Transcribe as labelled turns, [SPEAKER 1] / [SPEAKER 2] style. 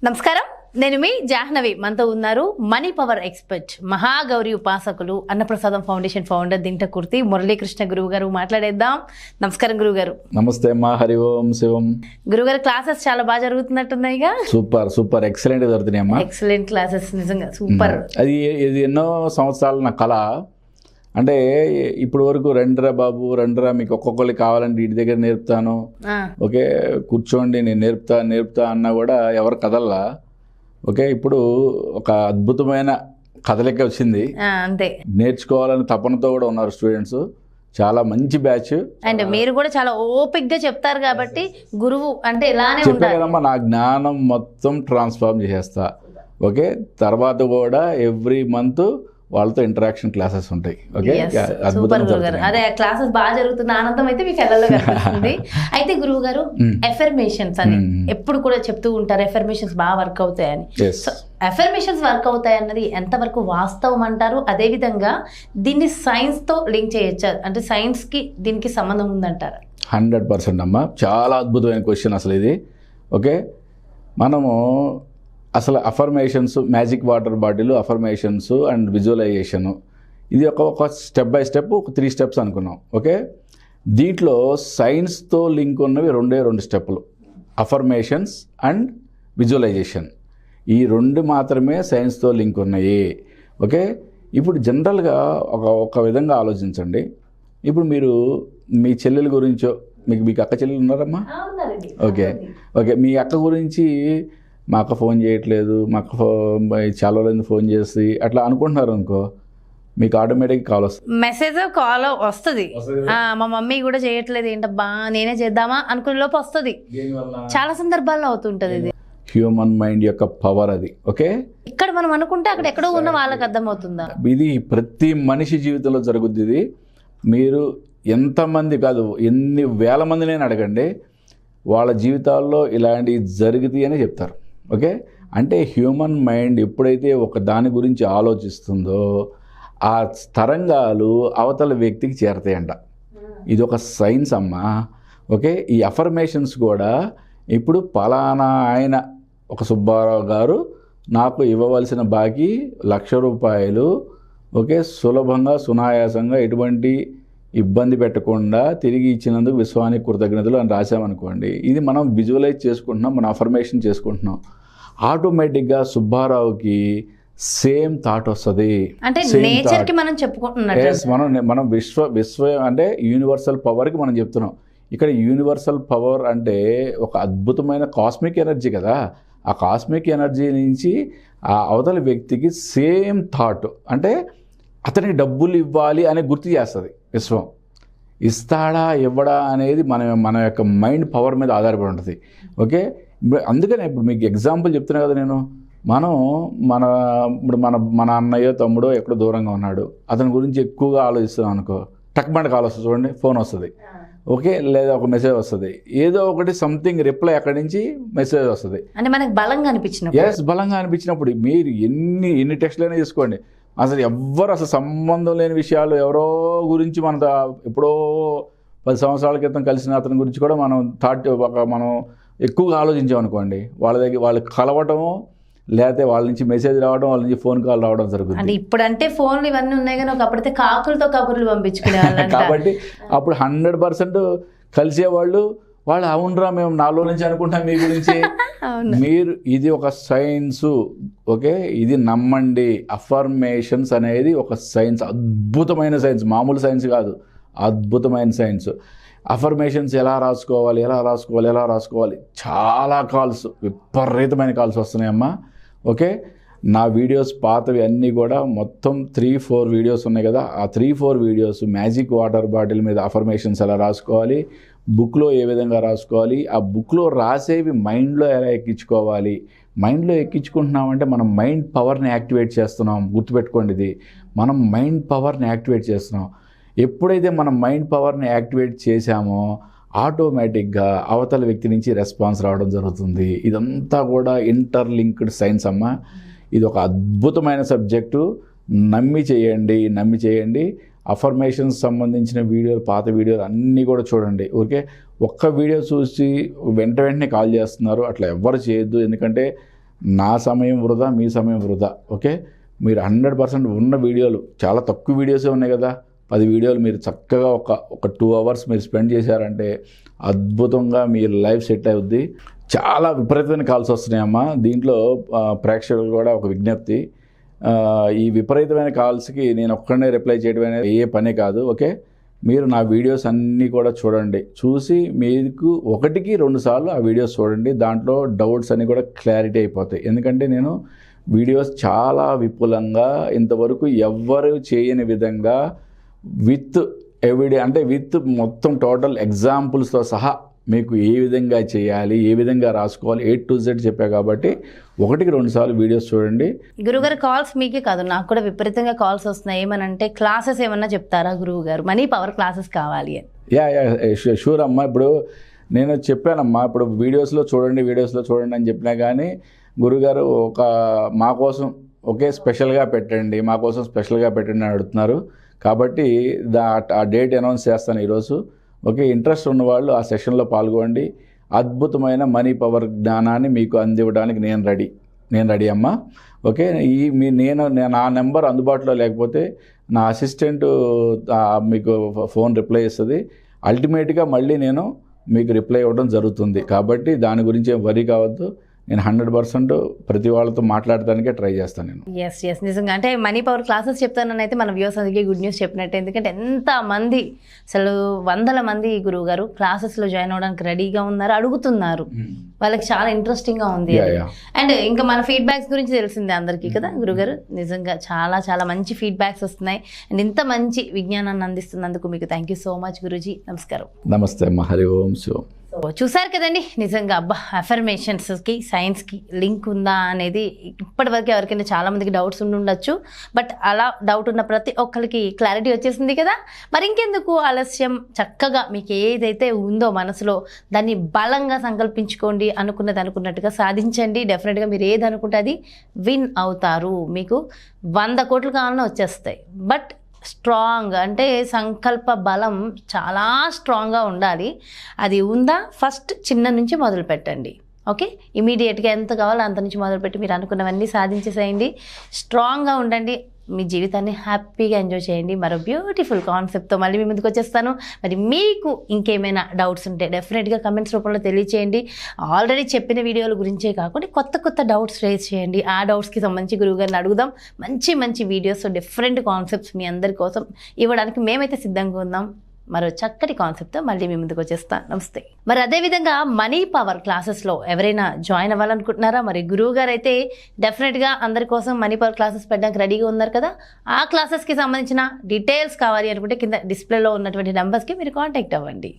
[SPEAKER 1] నమస్కారం, నేను మీ జాహ్నవి. మనతో ఉన్నారు మనీ పవర్ ఎక్స్పర్ట్, మహాగౌరి ఉపాసకులు, అన్నప్రసాదం ఫౌండేషన్ ఫౌండర్ దింటకుర్తి మురళీ కృష్ణ గురువు గారు. మాట్లాడేద్దాం. నమస్కారం గురువు గారు.
[SPEAKER 2] నమస్తే అమ్మా. హరి ఓం శివం.
[SPEAKER 1] గురుగారు, క్లాసెస్ చాలా బాగా జరుగుతున్నట్టున్నాయిగా.
[SPEAKER 2] సూపర్ ఎక్సలెంట్ జరుగుతున్నాయి అమ్మా.
[SPEAKER 1] ఎక్సలెంట్ క్లాసెస్, నిజంగా సూపర్.
[SPEAKER 2] అది ఇది ఎన్నో సంవత్సరాల నా కళ. అంటే ఇప్పుడు వరకు రండిరా బాబు, రండిరా, మీకు ఒక్కొక్కరికి కావాలంటే ఇంటి దగ్గర నేర్పుతాను, ఓకే కూర్చోండి నేను నేర్పుతా అన్నా కూడా ఎవరు కదల్లా. ఓకే, ఇప్పుడు ఒక అద్భుతమైన కథలెక్క వచ్చింది.
[SPEAKER 1] అంతే,
[SPEAKER 2] నేర్చుకోవాలని తపనతో కూడా ఉన్నారు స్టూడెంట్స్. చాలా మంచి బ్యాచ్.
[SPEAKER 1] అండ్ మీరు కూడా చాలా ఓపిక్ గా చెప్తారు కాబట్టి గురువు అంటే ఇలానే
[SPEAKER 2] చెప్పారమ్మా. నా జ్ఞానం మొత్తం ట్రాన్స్ఫార్మ్ చేసేస్తా. ఓకే, తర్వాత కూడా ఎవ్రీ మంత్ వాళ్ళతో ఇంటరాక్షన్ క్లాసెస్ ఉంటాయి. ఓకే,
[SPEAKER 1] సూపర్ గురువు గారు. అదే క్లాసెస్ బాగా జరుగుతున్న ఆనందం అయితే మీకు కళ్ళలో కనిపిస్తుంది. అయితే గురువు గారు, ఎఫర్మేషన్స్ అని ఎప్పుడు కూడా చెప్తూ ఉంటారు, ఎఫర్మేషన్స్ బాగా వర్క్ అవుతాయని. ఎఫర్మేషన్స్ వర్క్ అవుతాయి అన్నది ఎంతవరకు వాస్తవం అంటారు? అదే విధంగా దీన్ని సైన్స్ తో లింక్ చేయొచ్చా? అంటే సైన్స్ కి దీనికి సంబంధం ఉందంటారా?
[SPEAKER 2] 100% అమ్మా. చాలా అద్భుతమైన క్వశ్చన్ అసలు ఇది. ఓకే, మనము అసలు affirmations, magic water bottle, affirmations and visualisation, ఇది ఒక స్టెప్ బై స్టెప్ ఒక 3 స్టెప్స్ అనుకున్నాం. ఓకే, దీంట్లో సైన్స్తో లింక్ ఉన్నవి రెండు స్టెప్పులు, అఫర్మేషన్స్ అండ్ విజువలైజేషన్. ఈ 2 మాత్రమే సైన్స్తో లింక్ ఉన్నాయి. ఓకే, ఇప్పుడు జనరల్గా ఒక విధంగా ఆలోచించండి. ఇప్పుడు మీరు మీ చెల్లెల గురించో, మీకు అక్క చెల్లెలు ఉన్నారమ్మా? ఓకే, మీ అక్క గురించి మా అక్క ఫోన్ చేయట్లేదు, మా అక్క చాలా రోజులు ఫోన్ చేసి అట్లా అనుకుంటున్నారు అనుకో, మీకు ఆటోమేటిక్ కాల్ వస్తుంది,
[SPEAKER 1] మెసేజ్ కాల్ వస్తుంది. మా మమ్మీ కూడా చేయట్లేదు, ఏంటబ్బా నేనే చేద్దామా అనుకునే లోపు వస్తుంది. చాలా సందర్భాల్లో అవుతుంటది. ఇది
[SPEAKER 2] హ్యూమన్ మైండ్ యొక్క పవర్ అది. ఓకే,
[SPEAKER 1] ఇక్కడ మనం అనుకుంటే అక్కడ ఎక్కడో ఉన్న వాళ్ళకి అర్థమవుతుందా?
[SPEAKER 2] ఇది ప్రతి మనిషి జీవితంలో జరుగుద్ది. ఇది మీరు ఎంతమంది కాదు, ఎన్ని వేల మందినైనా అడగండి, వాళ్ళ జీవితాల్లో ఇలాంటివి జరుగుతాయి అని చెప్తారు. ఓకే, అంటే హ్యూమన్ మైండ్ ఎప్పుడైతే ఒక దాని గురించి ఆలోచిస్తుందో ఆ తరంగాలు అవతల వ్యక్తికి చేరతాయంట. ఇది ఒక సైన్స్ అమ్మా. ఓకే, ఈ అఫర్మేషన్స్ కూడా ఇప్పుడు పలానా ఆయన ఒక సుబ్బారావు గారు నాకు ఇవ్వవలసిన బాకీ 1,00,000 రూపాయలు, ఓకే సులభంగా సునాయాసంగా ఎటువంటి ఇబ్బంది పెట్టకుండా తిరిగి ఇచ్చినందుకు విశ్వానికి కృతజ్ఞతలు అని రాసామనుకోండి, ఇది మనం విజువలైజ్ చేసుకుంటున్నాం, మనం అఫర్మేషన్ చేసుకుంటున్నాం. ఆటోమేటిక్గా సుబ్బారావుకి సేమ్ థాట్ వస్తుంది. మనం విశ్వ అంటే యూనివర్సల్ పవర్కి మనం చెప్తున్నాం. ఇక్కడ యూనివర్సల్ పవర్ అంటే ఒక అద్భుతమైన కాస్మిక్ ఎనర్జీ కదా. ఆ కాస్మిక్ ఎనర్జీ నుంచి ఆ అవతల వ్యక్తికి సేమ్ థాట్, అంటే అతనికి డబ్బులు ఇవ్వాలి అనే గుర్తు చేస్తుంది విశ్వం. ఇస్తాడా ఇవ్వడా అనేది మన యొక్క మైండ్ పవర్ మీద ఆధారపడి ఉంటుంది. ఓకే, అందుకనే ఇప్పుడు మీకు ఎగ్జాంపుల్ చెప్తున్నా కదా నేను, ఇప్పుడు మన అన్నయ్యో తమ్ముడో ఎక్కడో దూరంగా ఉన్నాడు, అతని గురించి ఎక్కువగా ఆలోచిస్తున్నాం అనుకో, టక్మంట కాల్ వస్తుంది చూడండి, ఫోన్ వస్తుంది. ఓకే, లేదా ఒక మెసేజ్ వస్తుంది, ఏదో ఒకటి సంథింగ్ రిప్లై అక్కడి నుంచి మెసేజ్ వస్తుంది.
[SPEAKER 1] అంటే మనకు బలంగా అనిపించినప్పుడు,
[SPEAKER 2] బలంగా అనిపించినప్పుడు మీరు ఎన్ని టెక్స్ట్లైనా తీసుకోండి, అసలు అసలు సంబంధం లేని విషయాలు ఎవరో గురించి ఎప్పుడో 10 సంవత్సరాల క్రితం కలిసిన అతని గురించి కూడా మనం ఎక్కువగా ఆలోచించామనుకోండి, వాళ్ళకి కలవటము, లేకపోతే వాళ్ళ నుంచి మెసేజ్ రావడం, వాళ్ళ నుంచి ఫోన్ కాల్ రావడం జరుగుతుంది.
[SPEAKER 1] అంటే ఇప్పుడంటే ఫోన్లు ఇవన్నీ ఉన్నాయి కానీ ఒకప్పుడైతే కాకులతో కబుర్లు పంపించుకునే
[SPEAKER 2] కాబట్టి అప్పుడు 100% కలిసేవాళ్ళు. వాళ్ళు అవునరా మేము నాలో నుంచి అనుకుంటాం మీ గురించి. మీరు ఇది ఒక సైన్స్. ఓకే, ఇది నమ్మండి. అఫర్మేషన్స్ అనేది ఒక సైన్స్, అద్భుతమైన సైన్స్, మామూలు సైన్స్ కాదు, అద్భుతమైన సైన్స్. అఫర్మేషన్స్ ఎలా రాసుకోవాలి చాలా కాల్స్, విపరీతమైన కాల్స్ వస్తున్నాయమ్మా. ఓకే, నా వీడియోస్ పాతవి అన్నీ కూడా మొత్తం 3-4 వీడియోస్ ఉన్నాయి కదా, ఆ 3-4 వీడియోస్ మ్యాజిక్ వాటర్ బాటిల్ మీద అఫర్మేషన్స్ ఎలా రాసుకోవాలి, బుక్లో ఏ విధంగా రాసుకోవాలి, ఆ బుక్లో రాసేవి మైండ్లో ఎలా ఎక్కించుకోవాలి. మైండ్లో ఎక్కించుకుంటున్నామంటే మనం మైండ్ పవర్ని యాక్టివేట్ చేస్తున్నాం. గుర్తుపెట్టుకోండి, ఇది మనం మైండ్ పవర్ని యాక్టివేట్ చేస్తున్నాం. ఎప్పుడైతే మనం మైండ్ పవర్ని యాక్టివేట్ చేశామో ఆటోమేటిక్గా అవతల వ్యక్తి నుంచి రెస్పాన్స్ రావడం జరుగుతుంది. ఇదంతా కూడా ఇంటర్లింక్డ్ సైన్స్ అమ్మ. ఇది ఒక అద్భుతమైన సబ్జెక్టు. నమ్మి చేయండి. అఫర్మేషన్స్ సంబంధించిన వీడియోలు, పాత వీడియోలు అన్నీ కూడా చూడండి. ఓకే, ఒక్క వీడియో చూసి వెంటనే కాల్ చేస్తున్నారు, అట్లా ఎవ్వరు చేయొద్దు. ఎందుకంటే నా సమయం వృధా, మీ సమయం వృధా. ఓకే, మీరు 100% ఉన్న వీడియోలు చాలా తక్కువ వీడియోసే ఉన్నాయి కదా, 10 వీడియోలు మీరు చక్కగా ఒక 2 అవర్స్ మీరు స్పెండ్ చేశారంటే అద్భుతంగా మీ లైఫ్ సెట్ అవుద్ది. చాలా విపరీతమైన కాల్స్ వస్తున్నాయమ్మా. దీంట్లో ప్రేక్షకులు కూడా ఒక విజ్ఞప్తి, ఈ విపరీతమైన కాల్స్కి నేను ఒక్కడనే రిప్లై చేయడం అనేది ఏ పనే కాదు. ఓకే, మీరు నా వీడియోస్ అన్నీ కూడా చూడండి, చూసి మీకు 1కి 2 సార్లు ఆ వీడియోస్ చూడండి. దాంట్లో డౌట్స్ అన్నీ కూడా క్లారిటీ అయిపోతాయి. ఎందుకంటే నేను వీడియోస్ చాలా విపులంగా ఇంతవరకు ఎవ్వరు చేయని విధంగా విత్ అంటే విత్ మొత్తం టోటల్ ఎగ్జాంపుల్స్తో సహా మీకు ఏ విధంగా చేయాలి, ఏ విధంగా రాసుకోవాలి, A to Z చెప్పా. కాబట్టి 1కి 2 సార్లు వీడియోస్ చూడండి.
[SPEAKER 1] గురువుగారు కాల్స్ మీకే కాదు, నాకు కూడా విపరీతంగా కాల్స్ వస్తున్నాయి. ఏమనంటే క్లాసెస్ ఏమన్నా చెప్తారా గురువుగారు, మనీ పవర్ క్లాసెస్ కావాలి అని.
[SPEAKER 2] యా షూర్ అమ్మా. ఇప్పుడు నేను చెప్పానమ్మా, ఇప్పుడు వీడియోస్లో చూడండి అని చెప్పినా కానీ గురుగారు మా కోసం స్పెషల్గా పెట్టండి అని అడుగుతున్నారు. కాబట్టి ఆ డేట్ అనౌన్స్ చేస్తాను ఈరోజు. ఓకే, ఇంట్రెస్ట్ ఉన్నవాళ్ళు ఆ సెషన్లో పాల్గొండి. అద్భుతమైన మనీ పవర్ జ్ఞానాన్ని మీకు అందివ్వడానికి నేను రెడీ అమ్మా. ఓకే, నా నెంబర్ అందుబాటులో లేకపోతే నా అసిస్టెంట్ మీకు ఫోన్ రిప్లై ఇస్తుంది. అల్టిమేట్గా మళ్ళీ నేను మీకు రిప్లై ఇవ్వడం జరుగుతుంది. కాబట్టి దాని గురించి ఏం వరీ కావద్దు. నేను 100% ప్రతి వాళ్ళతో మాట్లాడటానికే ట్రై చేస్తాను నేను.
[SPEAKER 1] ఎస్ నిజంగా అంటే మనీ పవర్ క్లాసెస్ చెప్తానని అయితే మన వ్యూవర్స్ అందుకే గుడ్ న్యూస్ చెప్పినట్టు. ఎందుకంటే ఎంతమంది, అసలు 100 మంది గురువు గారు క్లాసెస్లో జాయిన్ అవ్వడానికి రెడీగా ఉన్నారు, అడుగుతున్నారు. వాళ్ళకి చాలా ఇంట్రెస్టింగ్గా ఉంది. అండ్ ఇంకా మన ఫీడ్బ్యాక్స్ గురించి తెలిసిందే అందరికీ కదా గురుగారు. నిజంగా చాలా చాలా మంచి ఫీడ్బ్యాక్స్ వస్తున్నాయి. అండ్ ఇంత మంచి విజ్ఞానాన్ని అందిస్తున్నందుకు మీకు thank you so much Guruji. నమస్కారం.
[SPEAKER 2] నమస్తే అమ్మ. హరి ఓం శివం.
[SPEAKER 1] చూసారు కదండి, నిజంగా అబ్బా అఫర్మేషన్స్కి సైన్స్కి లింక్ ఉందా అనేది ఇప్పటివరకు ఎవరికైనా చాలామందికి డౌట్స్ ఉండొచ్చు. బట్ అలా డౌట్ ఉన్న ప్రతి ఒక్కరికి క్లారిటీ వచ్చేసింది కదా. మరి ఇంకెందుకు ఆలస్యం, చక్కగా మీకు ఏదైతే ఉందో మనసులో దాన్ని బలంగా సంకల్పించుకోండి. అనుకున్నట్టుగా సాధించండి. డెఫినెట్గా మీరు ఏది అనుకుంటే అది విన్ అవుతారు. మీకు 100 కోట్లు కావాలన్నా వచ్చేస్తాయి. బట్ స్ట్రాంగ్ అంటే సంకల్ప బలం చాలా స్ట్రాంగ్గా ఉండాలి. అది ఉందా, ఫస్ట్ చిన్న నుంచి మొదలు పెట్టండి. ఓకే, ఇమీడియట్గా ఎంత కావాలో అంత నుంచి మొదలుపెట్టి మీరు అనుకున్నవన్నీ సాధించేసేయండి. స్ట్రాంగ్గా ఉండండి. మీ జీవితాన్ని హ్యాపీగా ఎంజాయ్ చేయండి. మరో బ్యూటిఫుల్ కాన్సెప్ట్తో మళ్ళీ మీ ముందుకు వచ్చేస్తాను. మరి మీకు ఇంకేమైనా డౌట్స్ ఉంటే డెఫినెట్గా కమెంట్స్ రూపంలో తెలియచేయండి. ఆల్రెడీ చెప్పిన వీడియోల గురించే కాకుండా కొత్త డౌట్స్ రేజ్ చేయండి. ఆ డౌట్స్కి సంబంధించి గురువుగారిని అడుగుదాం. మంచి వీడియోస్, డిఫరెంట్ కాన్సెప్ట్స్ మీ అందరి కోసం ఇవ్వడానికి మేమైతే సిద్ధంగా ఉన్నాం. మరో చక్కటి కాన్సెప్ట్తో మళ్ళీ మీ ముందుకు వచ్చేస్తాను. నమస్తే. మరి అదేవిధంగా మనీ పవర్ క్లాసెస్లో ఎవరైనా జాయిన్ అవ్వాలనుకుంటున్నారా? మరి గురువు గారు అయితే డెఫినెట్గా అందరి కోసం మనీ పవర్ క్లాసెస్ పెట్టడానికి రెడీగా ఉన్నారు కదా. ఆ క్లాసెస్కి సంబంధించిన డీటెయిల్స్ కావాలి అనుకుంటే కింద డిస్ప్లేలో ఉన్నటువంటి నెంబర్స్కి మీరు కాంటాక్ట్ అవ్వండి.